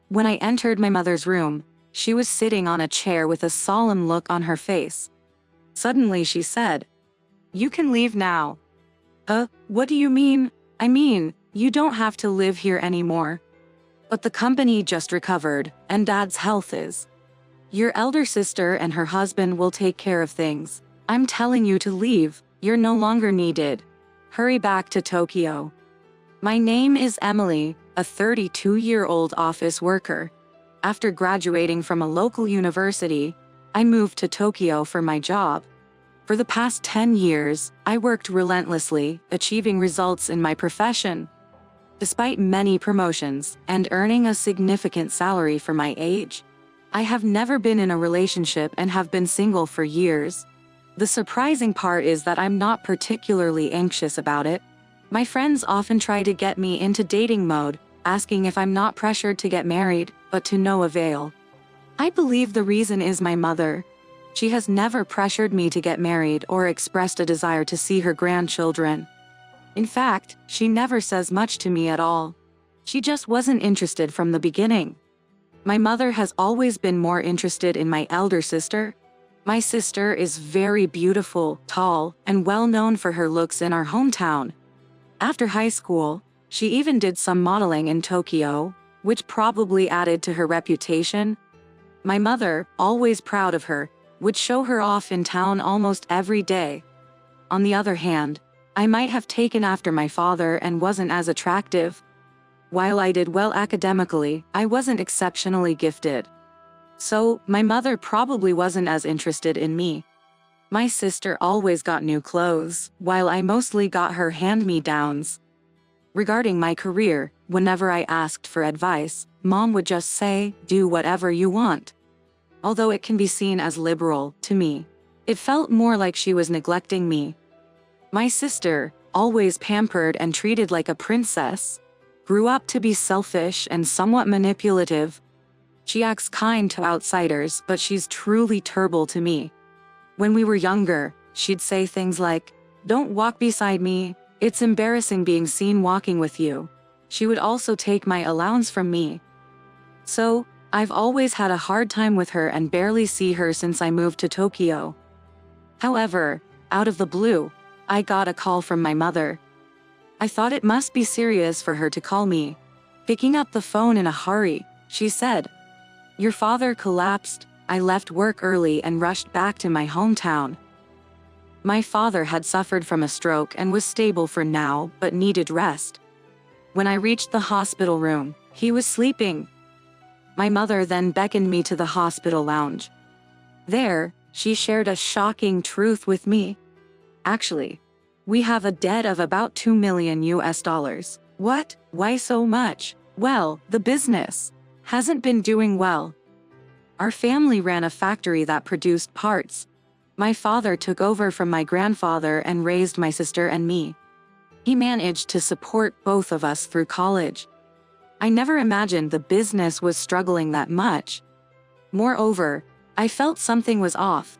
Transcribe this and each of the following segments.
When I entered my mother's room, she was sitting on a chair with a solemn look on her face. Suddenly she said, "You can leave now." What do you mean? I mean, you don't have to live here anymore. But the company just recovered, and Dad's health is. Your elder sister and her husband will take care of things. I'm telling you to leave, you're no longer needed. Hurry back to Tokyo. My name is Emily, a 32-year-old office worker. After graduating from a local university, I moved to Tokyo for my job. For the past 10 years, I worked relentlessly, achieving results in my profession. Despite many promotions and earning a significant salary for my age, I have never been in a relationship and have been single for years. The surprising part is that I'm not particularly anxious about it. My friends often try to get me into dating mode, asking if I'm not pressured to get married, but to no avail. I believe the reason is my mother. She has never pressured me to get married or expressed a desire to see her grandchildren. In fact, she never says much to me at all. She just wasn't interested from the beginning. My mother has always been more interested in my elder sister. My sister is very beautiful, tall, and well known for her looks in our hometown. After high school, she even did some modeling in Tokyo, which probably added to her reputation. My mother, always proud of her, would show her off in town almost every day. On the other hand, I might have taken after my father and wasn't as attractive. While I did well academically, I wasn't exceptionally gifted. So, my mother probably wasn't as interested in me. My sister always got new clothes, while I mostly got her hand-me-downs. Regarding my career, whenever I asked for advice, Mom would just say, "Do whatever you want." Although it can be seen as liberal, to me, it felt more like she was neglecting me. My sister, always pampered and treated like a princess, grew up to be selfish and somewhat manipulative. She acts kind to outsiders, but she's truly terrible to me. When we were younger, she'd say things like, "Don't walk beside me, it's embarrassing being seen walking with you." She would also take my allowance from me. So, I've always had a hard time with her and barely see her since I moved to Tokyo. However, out of the blue, I got a call from my mother. I thought it must be serious for her to call me. Picking up the phone in a hurry, she said, "Your father collapsed." I left work early and rushed back to my hometown. My father had suffered from a stroke and was stable for now, but needed rest. When I reached the hospital room, he was sleeping. My mother then beckoned me to the hospital lounge. There, she shared a shocking truth with me. "Actually, we have a debt of about $2 million US. What? Why so much?" "Well, the business hasn't been doing well. Our family ran a factory that produced parts. My father took over from my grandfather and raised my sister and me. He managed to support both of us through college. I never imagined the business was struggling that much. Moreover, I felt something was off.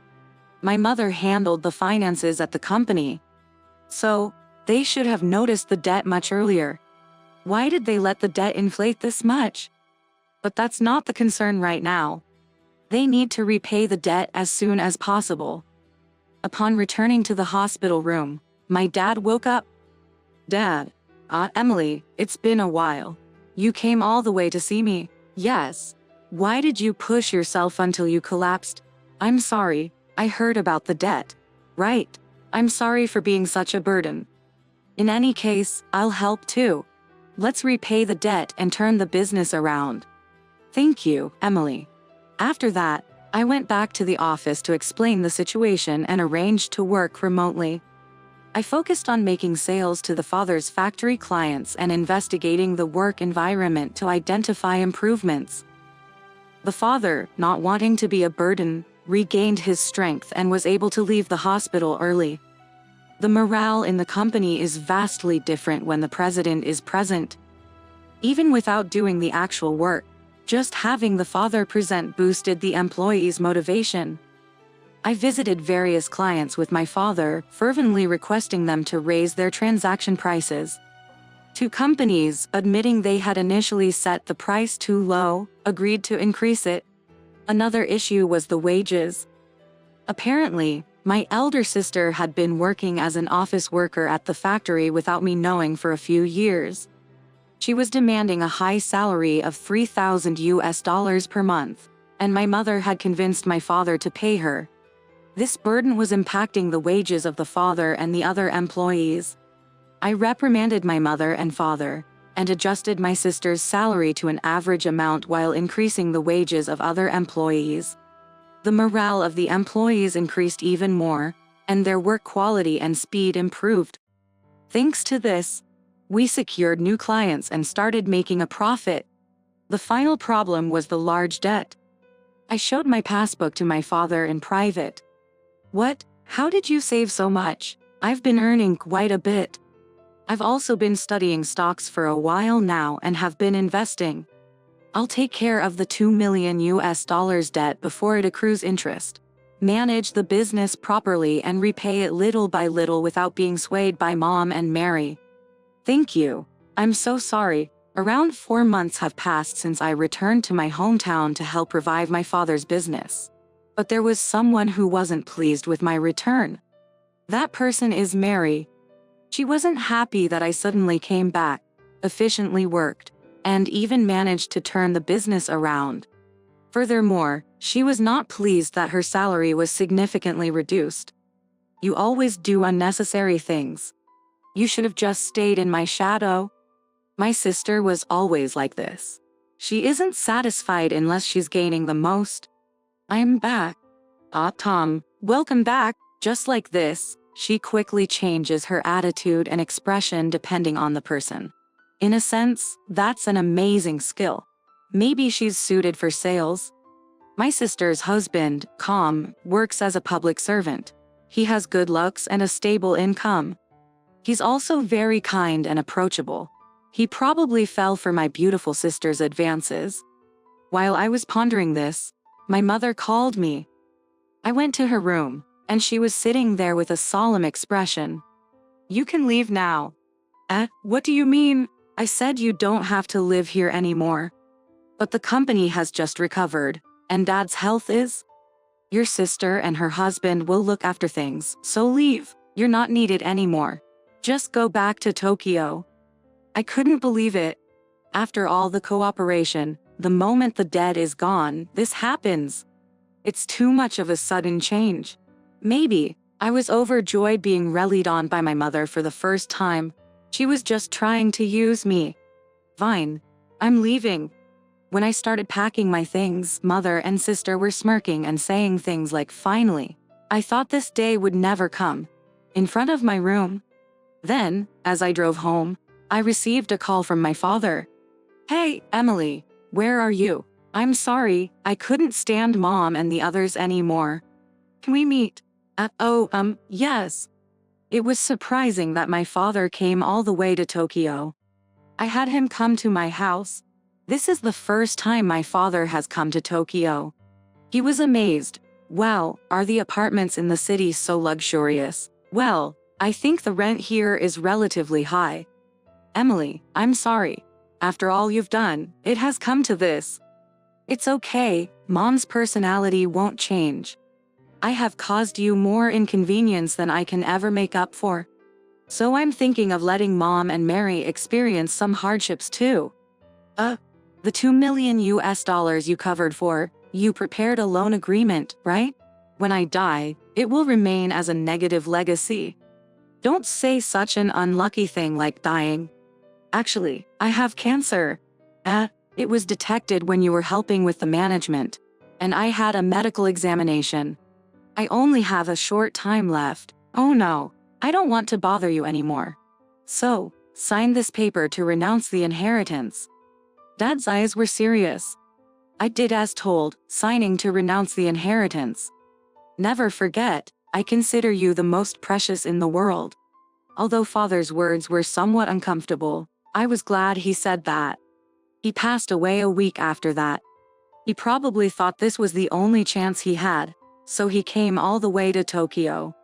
My mother handled the finances at the company. So, they should have noticed the debt much earlier. Why did they let the debt inflate this much? But that's not the concern right now. They need to repay the debt as soon as possible." Upon returning to the hospital room, my dad woke up. "Dad, Emily, it's been a while. You came all the way to see me." "Yes. Why did you push yourself until you collapsed?" "I'm sorry, I heard about the debt." "Right. I'm sorry for being such a burden. In any case, I'll help too. Let's repay the debt and turn the business around." "Thank you, Emily." After that, I went back to the office to explain the situation and arranged to work remotely. I focused on making sales to the father's factory clients and investigating the work environment to identify improvements. The father, not wanting to be a burden, regained his strength and was able to leave the hospital early. The morale in the company is vastly different when the president is present. Even without doing the actual work, just having the father present boosted the employees' motivation. I visited various clients with my father, fervently requesting them to raise their transaction prices. Two companies, admitting they had initially set the price too low, agreed to increase it. Another issue was the wages. Apparently, my elder sister had been working as an office worker at the factory without me knowing for a few years. She was demanding a high salary of $3,000 per month, and my mother had convinced my father to pay her. This burden was impacting the wages of the father and the other employees. I reprimanded my mother and father, and adjusted my sister's salary to an average amount while increasing the wages of other employees. The morale of the employees increased even more, and their work quality and speed improved. Thanks to this, we secured new clients and started making a profit. The final problem was the large debt. I showed my passbook to my father in private. "What? How did you save so much? I've been earning quite a bit. I've also been studying stocks for a while now and have been investing. I'll take care of the $2 million debt before it accrues interest. Manage the business properly and repay it little by little without being swayed by Mom and Mary. Thank you. I'm so sorry. Around 4 months have passed since I returned to my hometown to help revive my father's business. But there was someone who wasn't pleased with my return. That person is Mary. She wasn't happy that I suddenly came back, efficiently worked, and even managed to turn the business around. Furthermore, she was not pleased that her salary was significantly reduced. You always do unnecessary things. You should have just stayed in my shadow. My sister was always like this. She isn't satisfied unless she's gaining the most. I'm back. Ah, Tom, welcome back. Just like this, she quickly changes her attitude and expression depending on the person. In a sense, that's an amazing skill. Maybe she's suited for sales. My sister's husband, Tom, works as a public servant. He has good looks and a stable income. He's also very kind and approachable. He probably fell for my beautiful sister's advances. While I was pondering this, my mother called me. I went to her room, and she was sitting there with a solemn expression. "You can leave now." What do you mean? I said you don't have to live here anymore. But the company has just recovered, and Dad's health is? Your sister and her husband will look after things, so leave. You're not needed anymore. Just go back to Tokyo. I couldn't believe it. After all the cooperation, the moment the debt is gone, this happens. It's too much of a sudden change. Maybe I was overjoyed being relied on by my mother for the first time. She was just trying to use me. Fine. I'm leaving. When I started packing my things, mother and sister were smirking and saying things like, "Finally." I thought this day would never come. In front of my room. Then, as I drove home, I received a call from my father. "Hey, Emily, where are you? I'm sorry, I couldn't stand Mom and the others anymore. Can we meet?" Yes. It was surprising that my father came all the way to Tokyo. I had him come to my house. This is the first time my father has come to Tokyo. He was amazed. "Wow, are the apartments in the city so luxurious?" "Well, I think the rent here is relatively high." "Emily, I'm sorry. After all you've done, it has come to this." "It's okay, Mom's personality won't change. I have caused you more inconvenience than I can ever make up for. So I'm thinking of letting Mom and Mary experience some hardships too." The $2 million you covered for, you prepared a loan agreement, right? When I die, it will remain as a negative legacy. Don't say such an unlucky thing like dying. Actually, I have cancer. It was detected when you were helping with the management, and I had a medical examination. I only have a short time left. Oh no, I don't want to bother you anymore. So, sign this paper to renounce the inheritance. Dad's eyes were serious. I did as told, signing to renounce the inheritance. Never forget, I consider you the most precious in the world. Although Father's words were somewhat uncomfortable, I was glad he said that. He passed away a week after that. He probably thought this was the only chance he had, so he came all the way to Tokyo.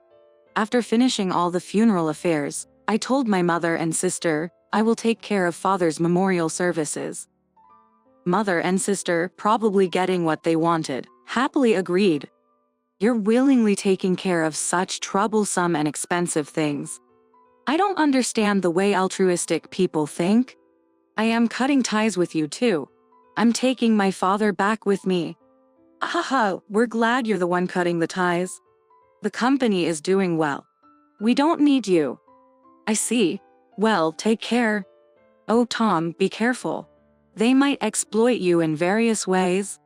After finishing all the funeral affairs, I told my mother and sister, I will take care of father's memorial services. Mother and sister, probably getting what they wanted, happily agreed. You're willingly taking care of such troublesome and expensive things. I don't understand the way altruistic people think. I am cutting ties with you too. I'm taking my father back with me. Haha, we're glad you're the one cutting the ties. The company is doing well. We don't need you. I see. Well, take care. Oh, Tom, be careful. They might exploit you in various ways.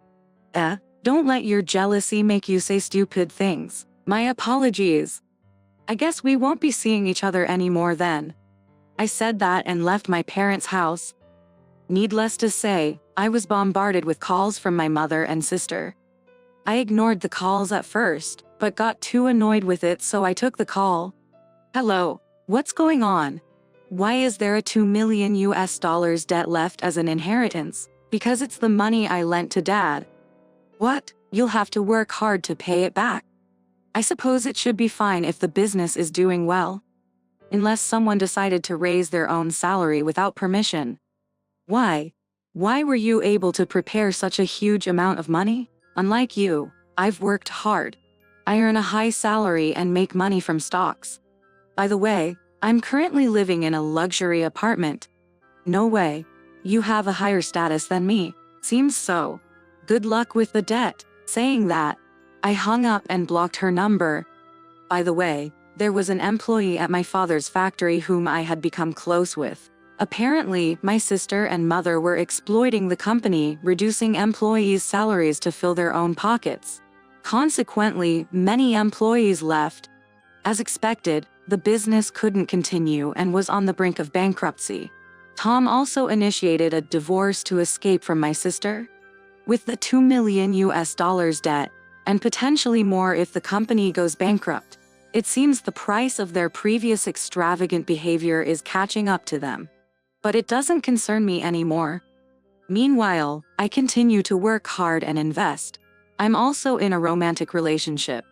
Don't let your jealousy make you say stupid things. My apologies. I guess we won't be seeing each other anymore then. I said that and left my parents' house. Needless to say, I was bombarded with calls from my mother and sister. I ignored the calls at first, but got too annoyed with it, so I took the call. Hello, what's going on? Why is there a $2 million debt left as an inheritance? Because it's the money I lent to Dad. What? You'll have to work hard to pay it back. I suppose it should be fine if the business is doing well. Unless someone decided to raise their own salary without permission. Why? Why were you able to prepare such a huge amount of money? Unlike you, I've worked hard. I earn a high salary and make money from stocks. By the way, I'm currently living in a luxury apartment. No way. You have a higher status than me. Seems so. Good luck with the debt. Saying that, I hung up and blocked her number. By the way, there was an employee at my father's factory whom I had become close with. Apparently, my sister and mother were exploiting the company, reducing employees' salaries to fill their own pockets. Consequently, many employees left. As expected, the business couldn't continue and was on the brink of bankruptcy. Tom also initiated a divorce to escape from my sister. With the $2 million debt, and potentially more if the company goes bankrupt, it seems the price of their previous extravagant behavior is catching up to them. But it doesn't concern me anymore. Meanwhile, I continue to work hard and invest. I'm also in a romantic relationship.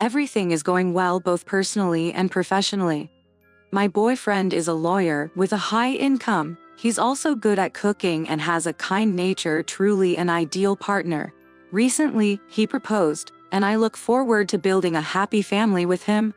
Everything is going well both personally and professionally. My boyfriend is a lawyer with a high income. He's also good at cooking and has a kind nature, truly an ideal partner. Recently, he proposed, and I look forward to building a happy family with him.